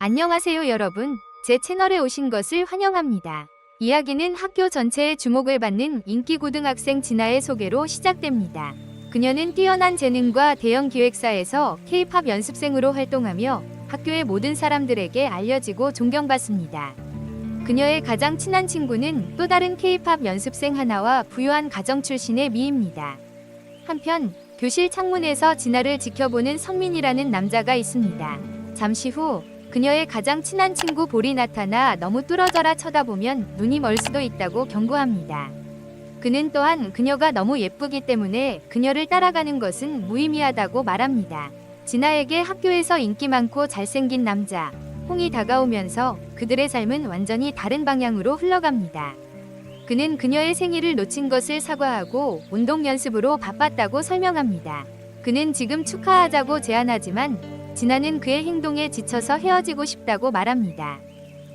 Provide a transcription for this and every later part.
안녕하세요 여러분. 제 채널에 오신 것을 환영합니다. 이야기는 학교 전체의 주목을 받는 인기 고등학생 진아의 소개로 시작됩니다. 그녀는 뛰어난 재능과 대형 기획사에서 K-팝 연습생으로 활동하며 학교의 모든 사람들에게 알려지고 존경받습니다. 그녀의 가장 친한 친구는 또 다른 K-팝 연습생 하나와 부유한 가정 출신의 미입니다. 한편 교실 창문에서 진아를 지켜보는 선민이라는 남자가 있습니다. 잠시 후 그녀의 가장 친한 친구 볼이 나타나 너무 뚫어져라 쳐다보면 눈이 멀 수도 있다고 경고합니다. 그는 또한 그녀가 너무 예쁘기 때문에 그녀를 따라가는 것은 무의미하다고 말합니다. 진아에게 학교에서 인기 많고 잘생긴 남자 홍이 다가오면서 그들의 삶은 완전히 다른 방향으로 흘러갑니다. 그는 그녀의 생일을 놓친 것을 사과하고 운동 연습으로 바빴다고 설명합니다. 그는 지금 축하하자고 제안하지만 진아는 그의 행동에 지쳐서 헤어지고 싶다고 말합니다.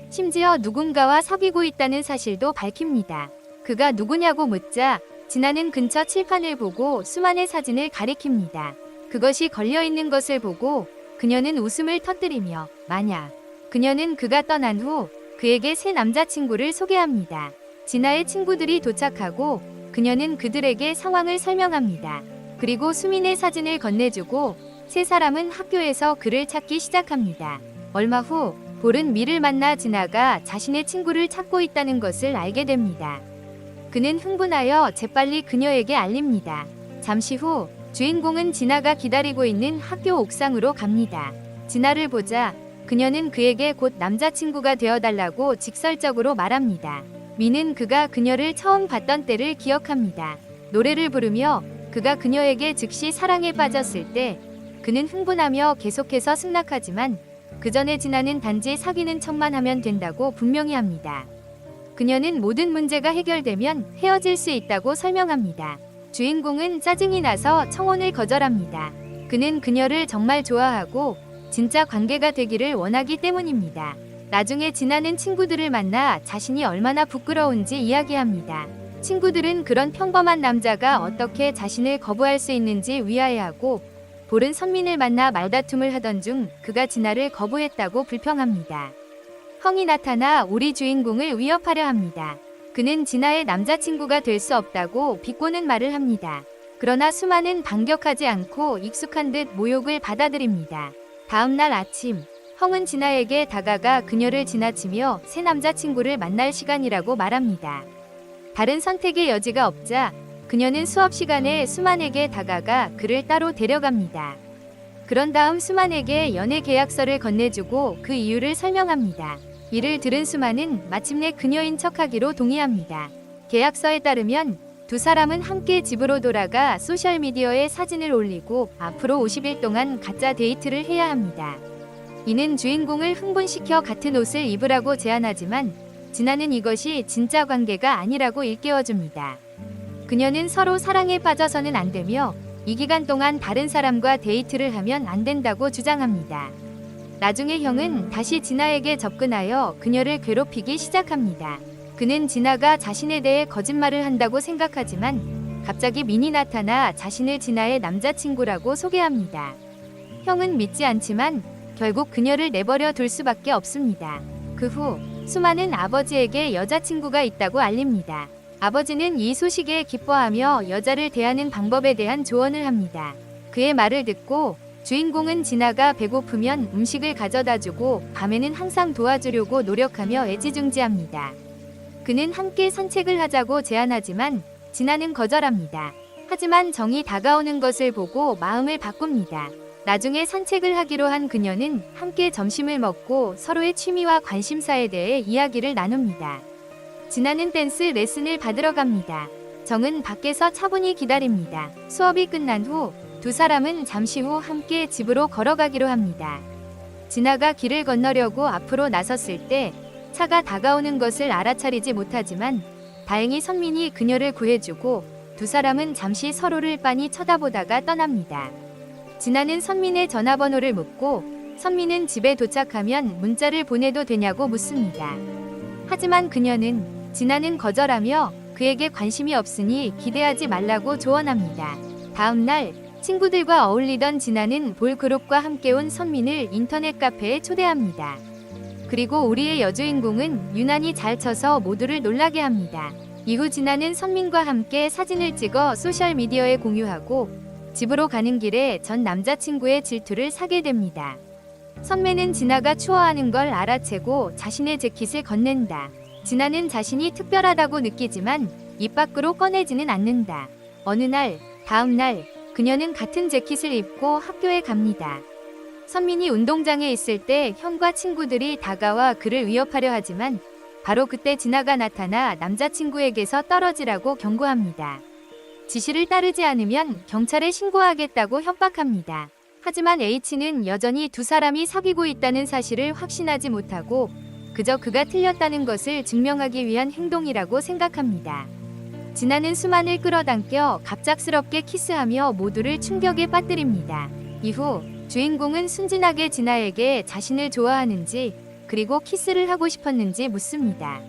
심지어 누군가와 사귀고 있다는 사실도 밝힙니다. 그가 누구냐고 묻자 진아는 근처 칠판을 보고 수많은 사진을 가리킵니다. 그것이 걸려있는 것을 보고 그녀는 웃음을 터뜨리며 만약 그녀는 그가 떠난 후 그에게 새 남자친구를 소개합니다. 진아의 친구들이 도착하고 그녀는 그들에게 상황을 설명합니다. 그리고 수민의 사진을 건네주고 세 사람은 학교에서 그를 찾기 시작합니다. 얼마 후 볼은 미를 만나 진아가 자신의 친구를 찾고 있다는 것을 알게 됩니다. 그는 흥분하여 재빨리 그녀에게 알립니다. 잠시 후 주인공은 진아가 기다리고 있는 학교 옥상으로 갑니다. 진아를 보자 그녀는 그에게 곧 남자친구가 되어달라고 직설적으로 말합니다. 미는 그가 그녀를 처음 봤던 때를 기억합니다. 노래를 부르며 그가 그녀에게 즉시 사랑에 빠졌을 때 그는 흥분하며 계속해서 승낙하지만 그 전에 진아는 단지 사귀는 척만 하면 된다고 분명히 합니다. 그녀는 모든 문제가 해결되면 헤어질 수 있다고 설명합니다. 주인공은 짜증이 나서 청혼을 거절합니다. 그는 그녀를 정말 좋아하고 진짜 관계가 되기를 원하기 때문입니다. 나중에 진아는 친구들을 만나 자신이 얼마나 부끄러운지 이야기합니다. 친구들은 그런 평범한 남자가 어떻게 자신을 거부할 수 있는지 위하해하고 볼은 선민을 만나 말다툼을 하던 중 그가 진아를 거부했다고 불평합니다. 형이 나타나 우리 주인공을 위협하려 합니다. 그는 진아의 남자친구가 될 수 없다고 비꼬는 말을 합니다. 그러나 수만은 반격하지 않고 익숙한 듯 모욕을 받아들입니다. 다음 날 아침 형은 진아에게 다가가 그녀를 지나치며 새 남자친구를 만날 시간이라고 말합니다. 다른 선택의 여지가 없자 그녀는 수업 시간에 수만에게 다가가 그를 따로 데려갑니다. 그런 다음 수만에게 연애 계약서를 건네주고 그 이유를 설명합니다. 이를 들은 수만은 마침내 그녀인 척하기로 동의합니다. 계약서에 따르면 두 사람은 함께 집으로 돌아가 소셜미디어에 사진을 올리고 앞으로 50일 동안 가짜 데이트를 해야 합니다. 이는 주인공을 흥분시켜 같은 옷을 입으라고 제안하지만 진아는 이것이 진짜 관계가 아니라고 일깨워줍니다. 그녀는 서로 사랑에 빠져서는 안 되며 이 기간 동안 다른 사람과 데이트를 하면 안 된다고 주장합니다. 나중에 형은 다시 진아에게 접근하여 그녀를 괴롭히기 시작합니다. 그는 진아가 자신에 대해 거짓말을 한다고 생각하지만 갑자기 민이 나타나 자신을 진아의 남자친구라고 소개합니다. 형은 믿지 않지만 결국 그녀를 내버려 둘 수밖에 없습니다. 그 후 수만은 아버지에게 여자친구가 있다고 알립니다. 아버지는 이 소식에 기뻐하며 여자를 대하는 방법에 대한 조언을 합니다. 그의 말을 듣고 주인공은 진아가 배고프면 음식을 가져다주고 밤에는 항상 도와주려고 노력하며 애지중지합니다. 그는 함께 산책을 하자고 제안하지만 진아는 거절합니다. 하지만 정이 다가오는 것을 보고 마음을 바꿉니다. 나중에 산책을 하기로 한 그녀는 함께 점심을 먹고 서로의 취미와 관심사에 대해 이야기를 나눕니다. 진아는 댄스 레슨을 받으러 갑니다. 정은 밖에서 차분히 기다립니다. 수업이 끝난 후 두 사람은 잠시 후 함께 집으로 걸어가기로 합니다. 진아가 길을 건너려고 앞으로 나섰을 때 차가 다가오는 것을 알아차리지 못하지만 다행히 선민이 그녀를 구해주고 두 사람은 잠시 서로를 빤히 쳐다보다가 떠납니다. 진아는 선민의 전화번호를 묻고 선민은 집에 도착하면 문자를 보내도 되냐고 묻습니다. 하지만 그녀는 진아는 거절하며 그에게 관심이 없으니 기대하지 말라고 조언합니다. 다음 날 친구들과 어울리던 진아는 볼 그룹과 함께 온 선민을 인터넷 카페에 초대합니다. 그리고 우리의 여주인공은 유난히 잘 쳐서 모두를 놀라게 합니다. 이후 진아는 선민과 함께 사진을 찍어 소셜미디어에 공유하고 집으로 가는 길에 전 남자친구의 질투를 사게 됩니다. 선매는 진아가 추워하는 걸 알아채고 자신의 재킷을 건넨다. 진아는 자신이 특별하다고 느끼지만 입 밖으로 꺼내지는 않는다. 어느 날, 다음 날, 그녀는 같은 재킷을 입고 학교에 갑니다. 선민이 운동장에 있을 때 형과 친구들이 다가와 그를 위협하려 하지만 바로 그때 진아가 나타나 남자친구에게서 떨어지라고 경고합니다. 지시를 따르지 않으면 경찰에 신고하겠다고 협박합니다. 하지만 H는 여전히 두 사람이 사귀고 있다는 사실을 확신하지 못하고 그저 그가 틀렸다는 것을 증명하기 위한 행동이라고 생각합니다. 진아는 수만을 끌어당겨 갑작스럽게 키스하며 모두를 충격에 빠뜨립니다. 이후 주인공은 순진하게 진아에게 자신을 좋아하는지 그리고 키스를 하고 싶었는지 묻습니다.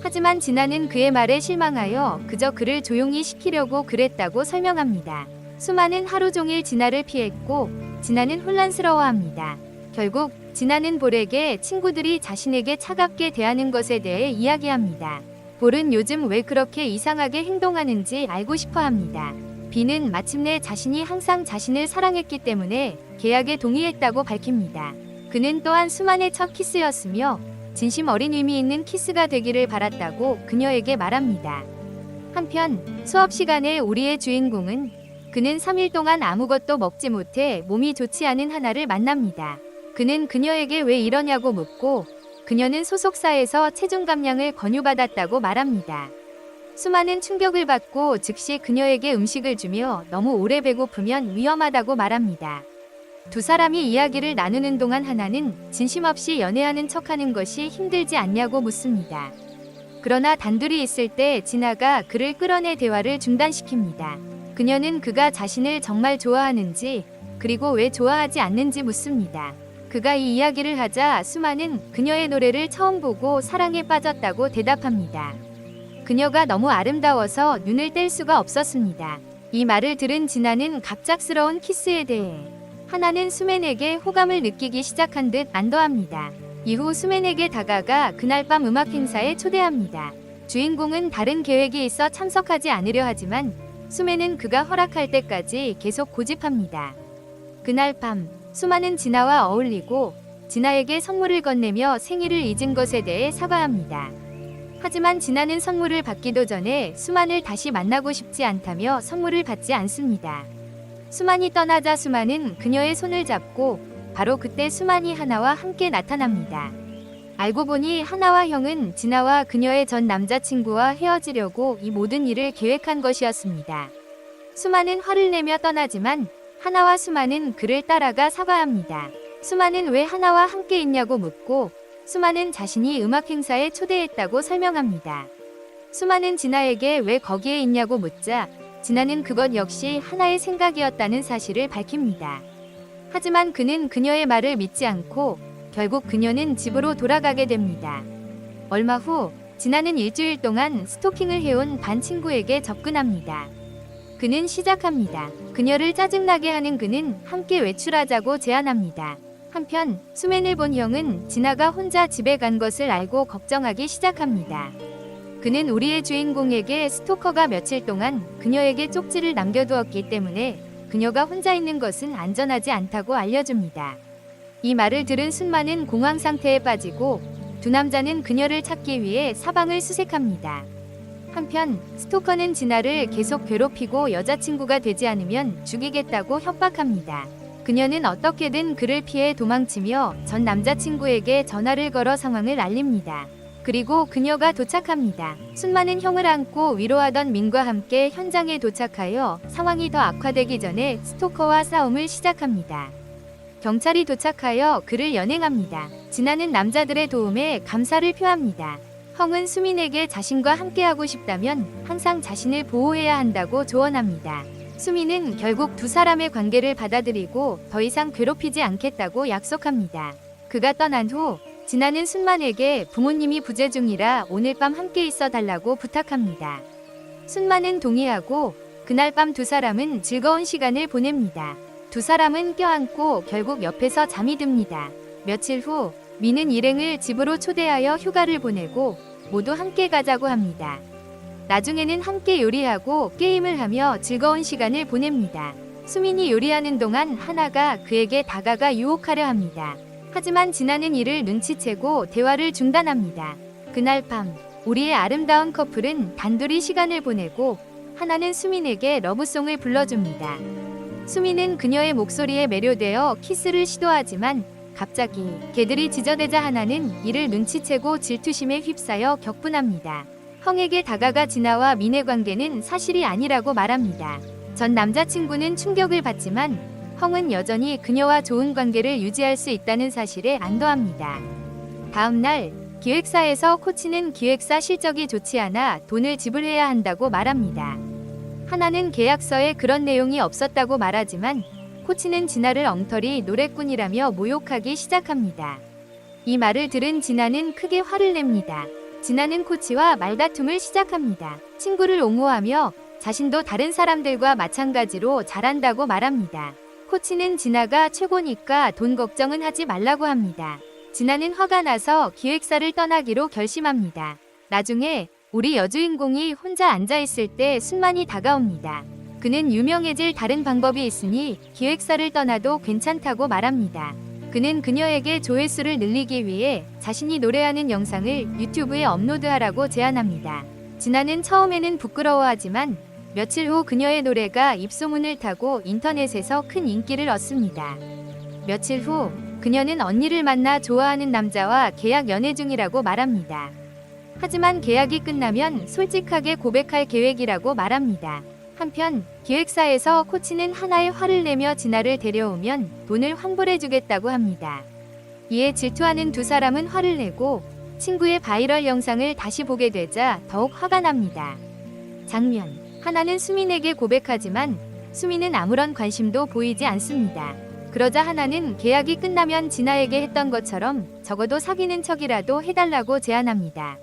하지만 진아는 그의 말에 실망하여 그저 그를 조용히 시키려고 그랬다고 설명합니다. 수만은 하루 종일 진아를 피했고 진아는 혼란스러워합니다. 결국 진아는 볼에게 친구들이 자신에게 차갑게 대하는 것에 대해 이야기합니다. 볼은 요즘 왜 그렇게 이상하게 행동하는지 알고 싶어 합니다. B는 마침내 자신이 항상 자신을 사랑했기 때문에 계약에 동의했다고 밝힙니다. 그는 또한 수만의 첫 키스였으며 진심 어린 의미 있는 키스가 되기를 바랐다고 그녀에게 말합니다. 한편 수업 시간에 우리의 주인공은 그는 3일 동안 아무것도 먹지 못해 몸이 좋지 않은 하나를 만납니다. 그는 그녀에게 왜 이러냐고 묻고 그녀는 소속사에서 체중 감량을 권유받았다고 말합니다. 수만은 충격을 받고 즉시 그녀에게 음식을 주며 너무 오래 배고프면 위험하다고 말합니다. 두 사람이 이야기를 나누는 동안 하나는 진심 없이 연애하는 척하는 것이 힘들지 않냐고 묻습니다. 그러나 단둘이 있을 때 진아가 그를 끌어내 대화를 중단시킵니다. 그녀는 그가 자신을 정말 좋아하는지 그리고 왜 좋아하지 않는지 묻습니다. 그가 이 이야기를 하자 수만은 그녀의 노래를 처음 보고 사랑에 빠졌다고 대답합니다. 그녀가 너무 아름다워서 눈을 뗄 수가 없었습니다. 이 말을 들은 진아는 갑작스러운 키스에 대해 하나는 수맨에게 호감을 느끼기 시작한 듯 안도합니다. 이후 수맨에게 다가가 그날 밤 음악 행사에 초대합니다. 주인공은 다른 계획이 있어 참석하지 않으려 하지만 수맨은 그가 허락할 때까지 계속 고집합니다. 그날 밤 수만은 진아와 어울리고 진아에게 선물을 건네며 생일을 잊은 것에 대해 사과합니다. 하지만 진아는 선물을 받기도 전에 수만을 다시 만나고 싶지 않다며 선물을 받지 않습니다. 수만이 떠나자 수만은 그녀의 손을 잡고 바로 그때 수만이 하나와 함께 나타납니다. 알고 보니 하나와 형은 진아와 그녀의 전 남자친구와 헤어지려고 이 모든 일을 계획한 것이었습니다. 수만은 화를 내며 떠나지만 하나와 수만은 그를 따라가 사과합니다. 수만은 왜 하나와 함께 있냐고 묻고 수만은 자신이 음악 행사에 초대했다고 설명합니다. 수만은 진아에게 왜 거기에 있냐고 묻자 진아는 그것 역시 하나의 생각이었다는 사실을 밝힙니다. 하지만 그는 그녀의 말을 믿지 않고 결국 그녀는 집으로 돌아가게 됩니다. 얼마 후 진아는 일주일 동안 스토킹을 해온 반 친구에게 접근합니다. 그는 시작합니다. 그녀를 짜증나게 하는 그는 함께 외출하자고 제안합니다. 한편 수맨을 본 형은 진아가 혼자 집에 간 것을 알고 걱정하기 시작합니다. 그는 우리의 주인공에게 스토커가 며칠 동안 그녀에게 쪽지를 남겨두었기 때문에 그녀가 혼자 있는 것은 안전하지 않다고 알려줍니다. 이 말을 들은 순만은 공황 상태에 빠지고 두 남자는 그녀를 찾기 위해 사방을 수색합니다. 한편 스토커는 진아를 계속 괴롭히고 여자친구가 되지 않으면 죽이겠다고 협박합니다. 그녀는 어떻게든 그를 피해 도망치며 전 남자친구에게 전화를 걸어 상황을 알립니다. 그리고 그녀가 도착합니다. 순만은 형을 안고 위로하던 민과 함께 현장에 도착하여 상황이 더 악화되기 전에 스토커와 싸움을 시작합니다. 경찰이 도착하여 그를 연행합니다. 진아는 남자들의 도움에 감사를 표합니다. 형은 수민에게 자신과 함께하고 싶다면 항상 자신을 보호해야 한다고 조언합니다. 수민은 결국 두 사람의 관계를 받아들이고 더 이상 괴롭히지 않겠다고 약속합니다. 그가 떠난 후 진아는 순만에게 부모님이 부재 중이라 오늘 밤 함께 있어 달라고 부탁합니다. 순만은 동의하고 그날 밤 두 사람은 즐거운 시간을 보냅니다. 두 사람은 껴안고 결국 옆에서 잠이 듭니다. 며칠 후 미는 일행을 집으로 초대하여 휴가를 보내고 모두 함께 가자고 합니다. 나중에는 함께 요리하고 게임을 하며 즐거운 시간을 보냅니다. 수민이 요리하는 동안 하나가 그에게 다가가 유혹하려 합니다. 하지만 진아는 이를 눈치채고 대화를 중단합니다. 그날 밤 우리의 아름다운 커플은 단둘이 시간을 보내고 하나는 수민에게 러브송을 불러줍니다. 수민은 그녀의 목소리에 매료되어 키스를 시도하지만 갑자기 개들이 지저대자 하나는 이를 눈치채고 질투심에 휩싸여 격분합니다. 헝에게 다가가 진아와 민의 관계는 사실이 아니라고 말합니다. 전 남자친구는 충격을 받지만 헝은 여전히 그녀와 좋은 관계를 유지할 수 있다는 사실에 안도합니다. 다음 날 기획사에서 코치는 기획사 실적이 좋지 않아 돈을 지불해야 한다고 말합니다. 하나는 계약서에 그런 내용이 없었다고 말하지만 코치는 진아를 엉터리 노래꾼이라며 모욕하기 시작합니다. 이 말을 들은 진아는 크게 화를 냅니다. 진아는 코치와 말다툼을 시작합니다. 친구를 옹호하며 자신도 다른 사람들과 마찬가지로 잘한다고 말합니다. 코치는 진아가 최고니까 돈 걱정은 하지 말라고 합니다. 진아는 화가 나서 기획사를 떠나기로 결심합니다. 나중에 우리 여주인공이 혼자 앉아있을 때 순만이 다가옵니다. 그는 유명해질 다른 방법이 있으니 기획사를 떠나도 괜찮다고 말합니다. 그는 그녀에게 조회수를 늘리기 위해 자신이 노래하는 영상을 유튜브에 업로드하라고 제안합니다. 진아는 처음에는 부끄러워하지만 며칠 후 그녀의 노래가 입소문을 타고 인터넷에서 큰 인기를 얻습니다. 며칠 후 그녀는 언니를 만나 좋아하는 남자와 계약 연애 중이라고 말합니다. 하지만 계약이 끝나면 솔직하게 고백할 계획이라고 말합니다. 한편 기획사에서 코치는 하나의 화를 내며 진아를 데려오면 돈을 환불해주겠다고 합니다. 이에 질투하는 두 사람은 화를 내고 친구의 바이럴 영상을 다시 보게 되자 더욱 화가 납니다. 장면. 하나는 수민에게 고백하지만 수민은 아무런 관심도 보이지 않습니다. 그러자 하나는 계약이 끝나면 진아에게 했던 것처럼 적어도 사귀는 척이라도 해달라고 제안합니다.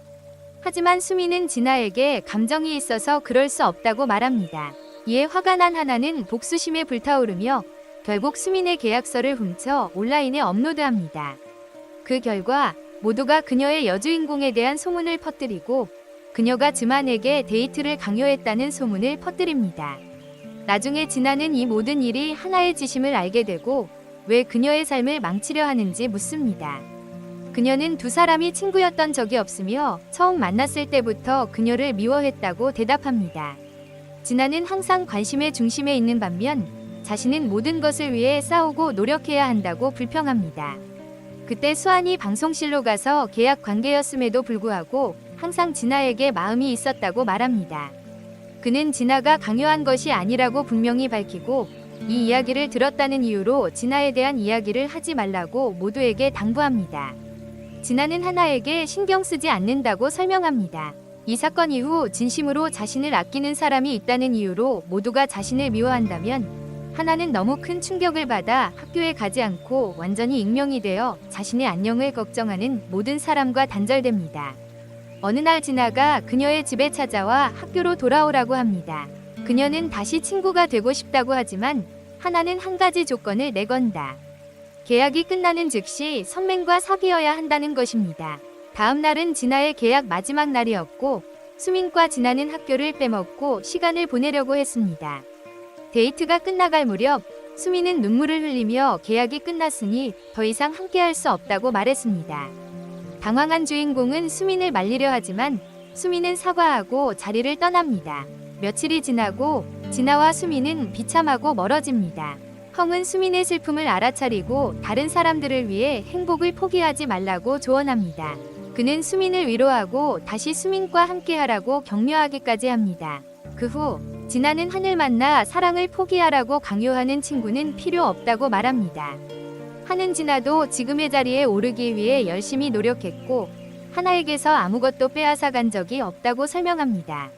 하지만 수민은 진아에게 감정이 있어서 그럴 수 없다고 말합니다. 이에 화가 난 하나는 복수심에 불타오르며 결국 수민의 계약서를 훔쳐 온라인에 업로드합니다. 그 결과 모두가 그녀의 여주인공에 대한 소문을 퍼뜨리고 그녀가 즈만에게 데이트를 강요했다는 소문을 퍼뜨립니다. 나중에 진아는 이 모든 일이 하나의 지심을 알게 되고 왜 그녀의 삶을 망치려 하는지 묻습니다. 그녀는 두 사람이 친구였던 적이 없으며 처음 만났을 때부터 그녀를 미워했다고 대답합니다. 진아는 항상 관심의 중심에 있는 반면 자신은 모든 것을 위해 싸우고 노력해야 한다고 불평합니다. 그때 수환이 방송실로 가서 계약 관계였음에도 불구하고 항상 진아에게 마음이 있었다고 말합니다. 그는 진아가 강요한 것이 아니라고 분명히 밝히고 이 이야기를 들었다는 이유로 진아에 대한 이야기를 하지 말라고 모두에게 당부합니다. 진아는 하나에게 신경 쓰지 않는다고 설명합니다. 이 사건 이후 진심으로 자신을 아끼는 사람이 있다는 이유로 모두가 자신을 미워한다면 하나는 너무 큰 충격을 받아 학교에 가지 않고 완전히 익명이 되어 자신의 안녕을 걱정하는 모든 사람과 단절됩니다. 어느 날 진아가 그녀의 집에 찾아와 학교로 돌아오라고 합니다. 그녀는 다시 친구가 되고 싶다고 하지만 하나는 한 가지 조건을 내건다. 계약이 끝나는 즉시 선맹과 사귀어야 한다는 것입니다. 다음 날은 진아의 계약 마지막 날이었고 수민과 진아는 학교를 빼먹고 시간을 보내려고 했습니다. 데이트가 끝나갈 무렵 수민은 눈물을 흘리며 계약이 끝났으니 더 이상 함께할 수 없다고 말했습니다. 당황한 주인공은 수민을 말리려 하지만 수민은 사과하고 자리를 떠납니다. 며칠이 지나고 진아와 수민은 비참하고 멀어집니다. 헝은 수민의 슬픔을 알아차리고 다른 사람들을 위해 행복을 포기하지 말라고 조언합니다. 그는 수민을 위로하고 다시 수민과 함께하라고 격려하기까지 합니다. 그 후 진아는 한을 만나 사랑을 포기하라고 강요하는 친구는 필요 없다고 말합니다. 한은 진아도 지금의 자리에 오르기 위해 열심히 노력했고 하나에게서 아무것도 빼앗아간 적이 없다고 설명합니다.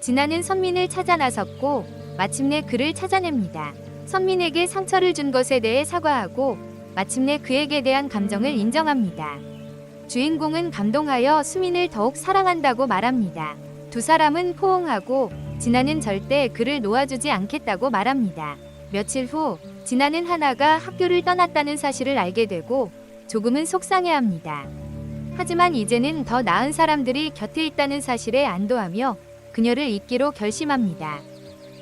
진아는 선민을 찾아 나섰고 마침내 그를 찾아냅니다. 선민에게 상처를 준 것에 대해 사과하고 마침내 그에게 대한 감정을 인정합니다. 주인공은 감동하여 수민을 더욱 사랑한다고 말합니다. 두 사람은 포옹하고 진아는 절대 그를 놓아주지 않겠다고 말합니다. 며칠 후 진아는 하나가 학교를 떠났다는 사실을 알게 되고 조금은 속상해합니다. 하지만 이제는 더 나은 사람들이 곁에 있다는 사실에 안도하며 그녀를 잊기로 결심합니다.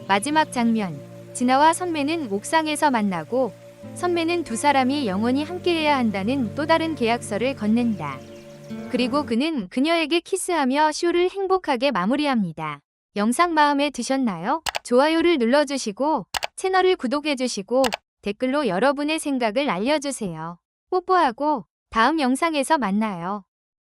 마지막 장면, 진아와 선매는 옥상에서 만나고 선매는 두 사람이 영원히 함께해야 한다는 또 다른 계약서를 건넨다. 그리고 그는 그녀에게 키스하며 쇼를 행복하게 마무리합니다. 영상 마음에 드셨나요? 좋아요를 눌러주시고 채널을 구독해주시고 댓글로 여러분의 생각을 알려주세요. 뽀뽀하고 다음 영상에서 만나요.